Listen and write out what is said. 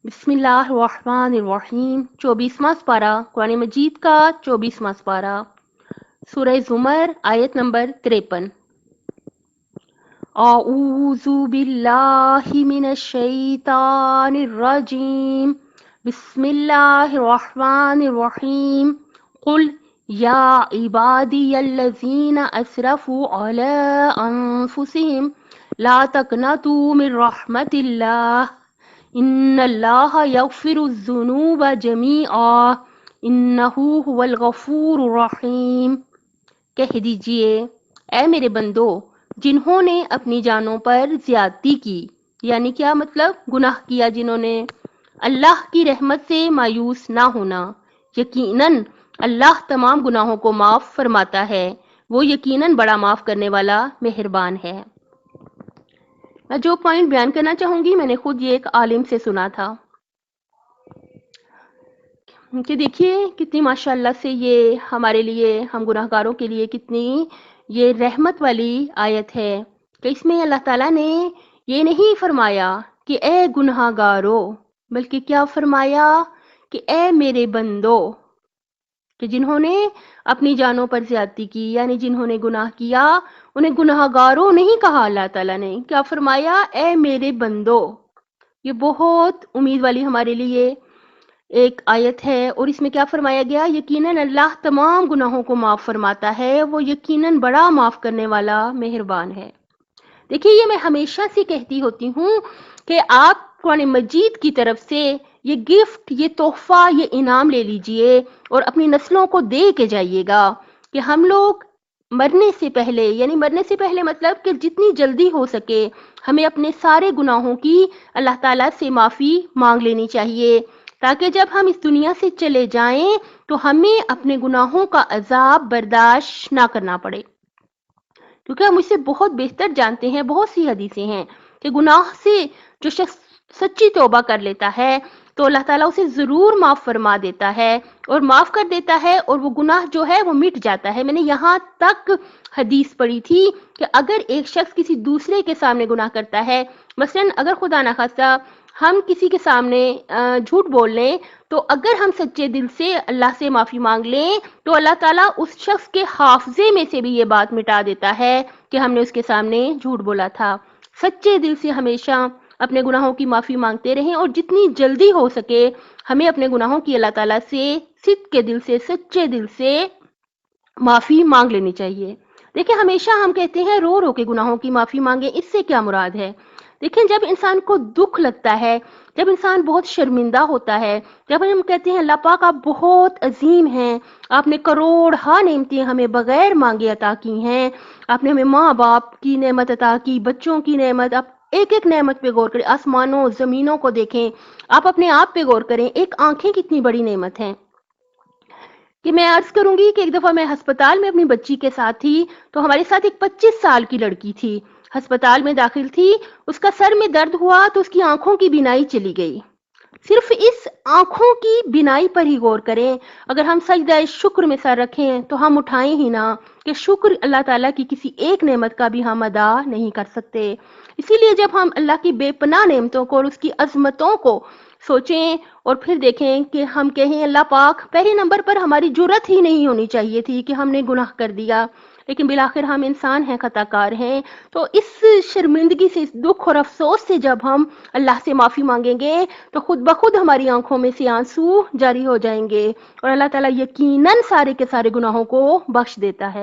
बिस्मिल्लाहिर्रहमानिर्रहीम 24वां पारा कुरान मजीद का 24वां पारा सूरह ज़ुमर आयत नंबर 53। औज़ु बिल्लाहि मिनश शैतानिर रजीम बिस्मिल्लाहिर्रहमानिर्रहीम कुल या इबादियल्लज़ीना असरफ़ू अला अनफुसिहिम ला तक़नतू मिन रहमतिल्लाह इन्नल्लाह यग़फ़िरुज़्ज़ुनूब जमीआ इन्नहु हुवल गफ़ूरुर रहीम। कह दीजिए, ऐ मेरे बंदो, जिन्होंने अपनी जानों पर ज्यादती की, यानी क्या मतलब, गुनाह किया जिन्होंने, अल्लाह की रहमत से मायूस ना होना। यकीनन अल्लाह तमाम गुनाहों को माफ फरमाता है, वो यकीनन बड़ा माफ करने वाला मेहरबान है। मैं जो पॉइंट बयान करना चाहूंगी, मैंने खुद ये एक आलिम से सुना था कि देखिए कितनी माशाअल्लाह से ये हमारे लिए, हम गुनाहगारों के लिए कितनी ये रहमत वाली आयत है कि इसमें अल्लाह ताला ने ये नहीं फरमाया कि ए गुनाहगारों, बल्कि क्या फरमाया कि ए मेरे बंदो, कि जिन्होंने अपनी जानों पर ज्यादती की, यानी जिन्होंने गुनाह किया, उन्हें गुनाहगारों नहीं कहा। अल्लाह ताला ने क्या फरमाया, ए मेरे बंदो। ये बहुत उम्मीद वाली हमारे लिए एक आयत है। और इसमें क्या फरमाया गया, यकीनन अल्लाह तमाम गुनाहों को माफ फरमाता है, वो यकीनन बड़ा माफ करने वाला मेहरबान है। देखिए, ये मैं हमेशा से कहती होती हूँ कि आप कुरान मजीद की तरफ से ये गिफ्ट, ये तोहफा, ये इनाम ले लीजिए और अपनी नस्लों को दे के जाइएगा कि हम लोग मरने से पहले, यानी मरने से पहले मतलब कि जितनी जल्दी हो सके हमें अपने सारे गुनाहों की अल्लाह ताला से माफ़ी मांग लेनी चाहिए, ताकि जब हम इस दुनिया से चले जाएं तो हमें अपने गुनाहों का अजाब बर्दाश्त ना करना पड़े। क्योंकि हम इससे बहुत बेहतर जानते हैं, बहुत सी हदीसें हैं कि गुनाह से जो शख्स सच्ची तौबा कर लेता है तो अल्लाह ताला उसे ज़रूर माफ़ फरमा देता है और माफ़ कर देता है, और वो गुनाह जो है वो मिट जाता है। मैंने यहाँ तक हदीस पढ़ी थी कि अगर एक शख्स किसी दूसरे के सामने गुनाह करता है, मसलन अगर खुदा ना खास्ता हम किसी के सामने झूठ बोल लें, तो अगर हम सच्चे दिल से अल्लाह से माफ़ी मांग लें तो अल्लाह ताला उस शख्स के हाफजे में से भी ये बात मिटा देता है कि हमने उसके सामने झूठ बोला था। सच्चे दिल से हमेशा अपने गुनाहों की माफ़ी मांगते रहें और जितनी जल्दी हो सके हमें अपने गुनाहों की अल्लाह ताला से सिद्क़ के दिल से, सच्चे दिल से माफ़ी मांग लेनी चाहिए। देखिए, हमेशा हम कहते हैं रो रो के गुनाहों की माफ़ी मांगे, इससे क्या मुराद है? देखिए, जब इंसान को दुख लगता है, जब इंसान बहुत शर्मिंदा होता है, जब हम कहते हैं अल्लाह पाक आप बहुत अजीम हैं, आपने करोड़ हा नेमतें हमें बगैर मांगे अता की हैं, आपने हमें माँ बाप की नेमत अता की, बच्चों की नेमत, आप एक एक नेमत पे गौर करें, आसमानों ज़मीनों को देखें, आप अपने आप पे गौर करें, एक आंखें कितनी बड़ी नेमत हैं। कि मैं अर्ज करूंगी कि एक दफ़ा मैं अस्पताल में अपनी बच्ची के साथ थी, तो हमारे साथ एक 25 साल की लड़की थी, अस्पताल में दाखिल थी, उसका सर में दर्द हुआ तो उसकी आंखों की बीनाई चली गई। सिर्फ इस आंखों की बिनाई पर ही गौर करें। अगर हम सजदा शुक्र में सर रखें तो हम उठाएं ही ना कि शुक्र अल्लाह ताला की किसी एक नेमत का भी हम अदा नहीं कर सकते। इसीलिए जब हम अल्लाह की बेपनाह नेमतों को और उसकी अजमतों को सोचें और फिर देखें कि हम कहें अल्लाह पाक, पहले नंबर पर हमारी जुर्रत ही नहीं होनी चाहिए थी कि हमने गुनाह कर दिया, लेकिन बिलाखिर हम इंसान हैं, खताकार हैं। तो इस शर्मिंदगी से, इस दुख और अफसोस से जब हम अल्लाह से माफ़ी मांगेंगे तो खुद ब खुद हमारी आंखों में से आंसू जारी हो जाएंगे और अल्लाह ताला यकीनन सारे के सारे गुनाहों को बख्श देता है।